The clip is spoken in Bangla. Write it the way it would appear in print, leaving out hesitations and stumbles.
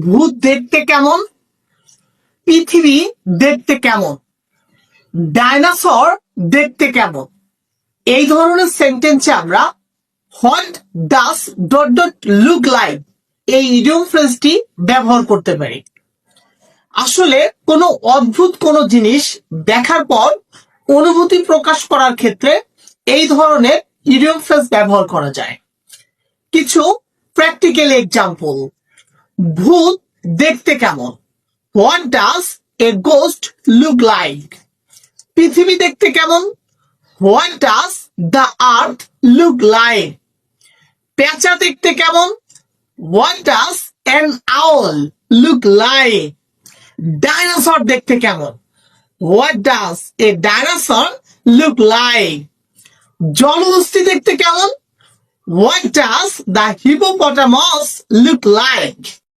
ভূত দেখতে কেমন? পৃথিবী দেখতে কেমন? ডাইনোসর দেখতে কেমন? এই ধরনের সেন্টেন্সে আমরা what does dot dot look like এই ইডিয়ম ফ্রেজটি ব্যবহার করতে পারি। আসলে কোনো অদ্ভুত কোনো জিনিস দেখার পর অনুভূতি প্রকাশ করার ক্ষেত্রে এই ধরনের ইডিয়ম ফ্রেজ ব্যবহার করা যায়। কিছু প্র্যাকটিক্যাল এক্সাম্পল। ভূত দেখতে কেমন? What does a ghost look like? পৃথিবী দেখতে কেমন? What does the earth look like? পেঁচা দেখতে কেমন? What does an owl look like? Dinosaur দেখতে কেমন? What does a dinosaur look like? জলহস্তী দেখতে কেমন? What does the hippopotamus look like?